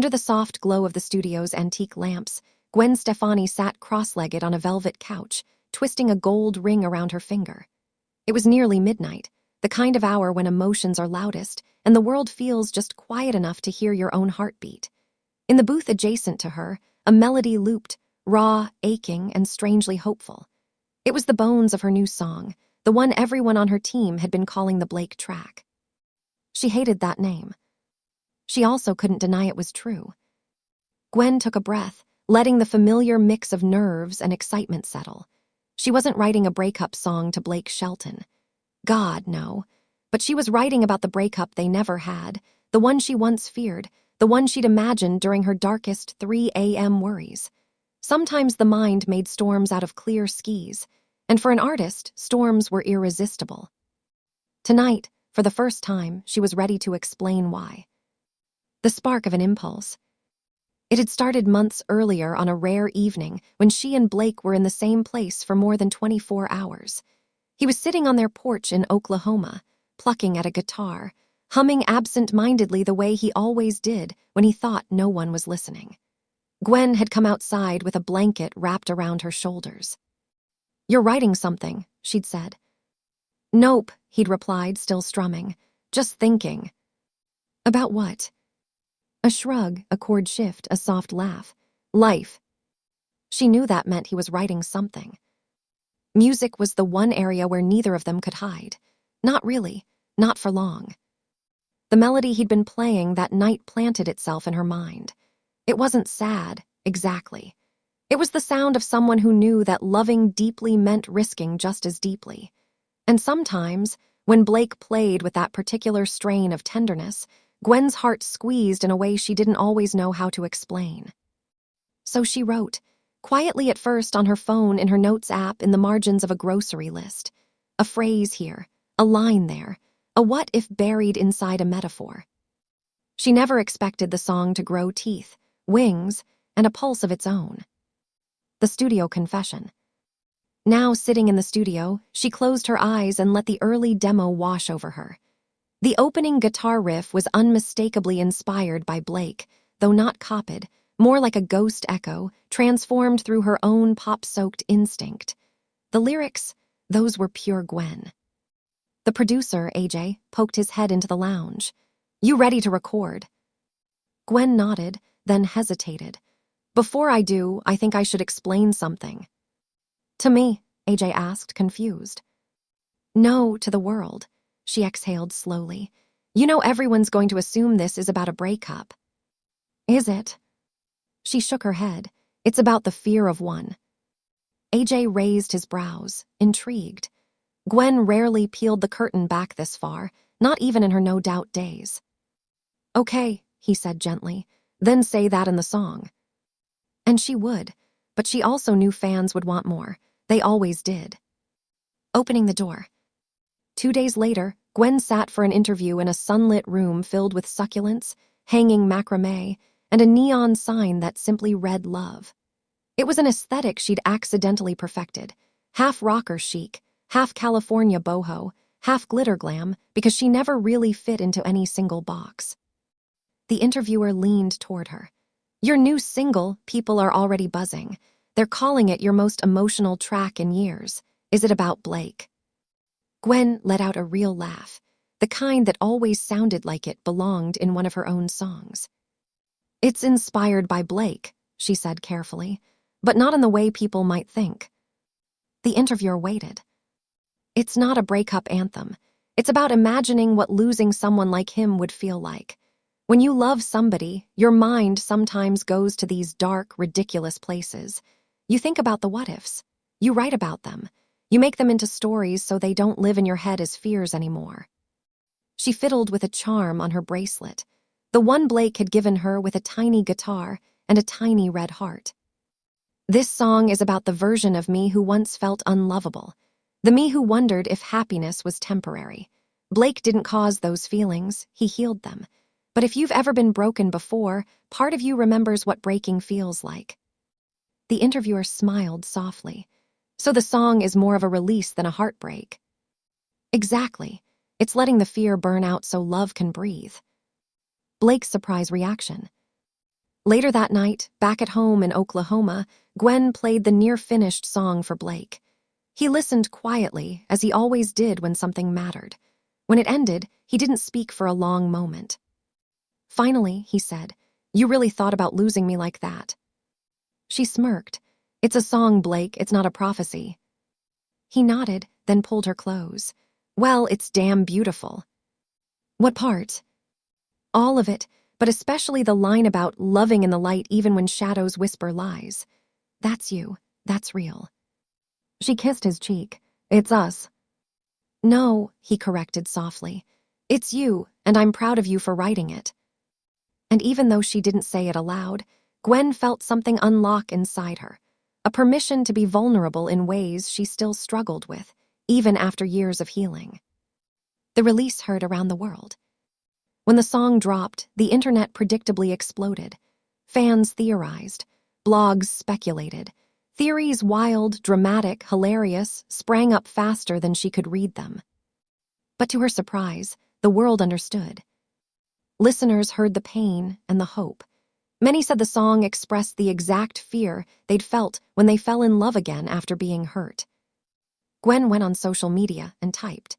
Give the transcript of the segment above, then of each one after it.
Under the soft glow of the studio's antique lamps, Gwen Stefani sat cross-legged on a velvet couch, twisting a gold ring around her finger. It was nearly midnight, the kind of hour when emotions are loudest and the world feels just quiet enough to hear your own heartbeat. In the booth adjacent to her, a melody looped, raw, aching, and strangely hopeful. It was the bones of her new song, the one everyone on her team had been calling the Blake track. She hated that name. She also couldn't deny it was true. Gwen took a breath, letting the familiar mix of nerves and excitement settle. She wasn't writing a breakup song to Blake Shelton. God, no. But she was writing about the breakup they never had, the one she once feared, the one she'd imagined during her darkest 3 a.m. worries. Sometimes the mind made storms out of clear skies, and for an artist, storms were irresistible. Tonight, for the first time, she was ready to explain why. The spark of an impulse. It had started months earlier on a rare evening when she and Blake were in the same place for more than 24 hours. He was sitting on their porch in Oklahoma, plucking at a guitar, humming absent-mindedly the way he always did when he thought no one was listening. Gwen had come outside with a blanket wrapped around her shoulders. "You're writing something," she'd said. "Nope," he'd replied, still strumming. "Just thinking." "About what?" A shrug, a chord shift, a soft laugh. "Life." She knew that meant he was writing something. Music was the one area where neither of them could hide. Not really, not for long. The melody he'd been playing that night planted itself in her mind. It wasn't sad, exactly. It was the sound of someone who knew that loving deeply meant risking just as deeply. And sometimes, when Blake played with that particular strain of tenderness, Gwen's heart squeezed in a way she didn't always know how to explain. So she wrote, quietly at first on her phone in her notes app in the margins of a grocery list. A phrase here, a line there, a what if buried inside a metaphor. She never expected the song to grow teeth, wings, and a pulse of its own. The studio confession. Now sitting in the studio, she closed her eyes and let the early demo wash over her. The opening guitar riff was unmistakably inspired by Blake, though not copied, more like a ghost echo, transformed through her own pop-soaked instinct. The lyrics, those were pure Gwen. The producer, AJ, poked his head into the lounge. "You ready to record?" Gwen nodded, then hesitated. "Before I do, I think I should explain something." "To me?" AJ asked, confused. "No, to the world," she exhaled slowly. "You know everyone's going to assume this is about a breakup." "Is it?" She shook her head. "It's about the fear of one." AJ raised his brows, intrigued. Gwen rarely peeled the curtain back this far, not even in her no-doubt days. "Okay," he said gently, "then say that in the song." And she would, but she also knew fans would want more. They always did. Opening the door. 2 days later, Gwen sat for an interview in a sunlit room filled with succulents, hanging macrame, and a neon sign that simply read love. It was an aesthetic she'd accidentally perfected, half rocker chic, half California boho, half glitter glam, because she never really fit into any single box. The interviewer leaned toward her. "Your new single, people are already buzzing. They're calling it your most emotional track in years. Is it about Blake?" Gwen let out a real laugh, the kind that always sounded like it belonged in one of her own songs. "It's inspired by Blake," she said carefully, "but not in the way people might think." The interviewer waited. "It's not a breakup anthem. It's about imagining what losing someone like him would feel like. When you love somebody, your mind sometimes goes to these dark, ridiculous places. You think about the what-ifs. You write about them. You make them into stories so they don't live in your head as fears anymore." She fiddled with a charm on her bracelet, the one Blake had given her with a tiny guitar and a tiny red heart. "This song is about the version of me who once felt unlovable, the me who wondered if happiness was temporary. Blake didn't cause those feelings, he healed them. But if you've ever been broken before, part of you remembers what breaking feels like." The interviewer smiled softly. "So the song is more of a release than a heartbreak." "Exactly. It's letting the fear burn out so love can breathe." Blake's surprise reaction. Later that night, back at home in Oklahoma, Gwen played the near-finished song for Blake. He listened quietly, as he always did when something mattered. When it ended, he didn't speak for a long moment. Finally, he said, "You really thought about losing me like that?" She smirked. "It's a song, Blake, it's not a prophecy." He nodded, then pulled her close. "Well, it's damn beautiful." "What part?" "All of it, but especially the line about loving in the light even when shadows whisper lies. That's you. That's real." She kissed his cheek. "It's us." "No," he corrected softly. "It's you, and I'm proud of you for writing it." And even though she didn't say it aloud, Gwen felt something unlock inside her, a permission to be vulnerable in ways she still struggled with, even after years of healing. The release heard around the world. When the song dropped, the internet predictably exploded. Fans theorized, blogs speculated. Theories wild, dramatic, hilarious, sprang up faster than she could read them. But to her surprise, the world understood. Listeners heard the pain and the hope. Many said the song expressed the exact fear they'd felt when they fell in love again after being hurt. Gwen went on social media and typed,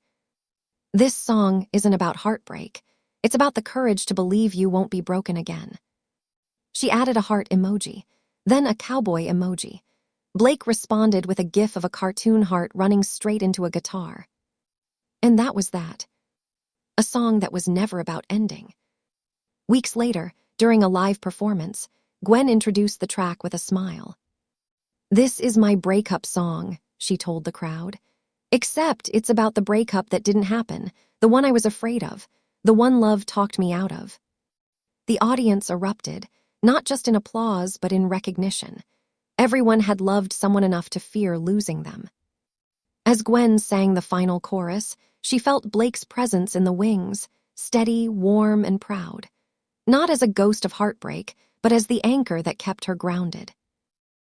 "This song isn't about heartbreak. It's about the courage to believe you won't be broken again." She added a heart emoji, then a cowboy emoji. Blake responded with a gif of a cartoon heart running straight into a guitar. And that was that. A song that was never about ending. Weeks later, during a live performance, Gwen introduced the track with a smile. "This is my breakup song," she told the crowd. "Except it's about the breakup that didn't happen, the one I was afraid of, the one love talked me out of." The audience erupted, not just in applause but in recognition. Everyone had loved someone enough to fear losing them. As Gwen sang the final chorus, she felt Blake's presence in the wings, steady, warm, and proud. Not as a ghost of heartbreak, but as the anchor that kept her grounded.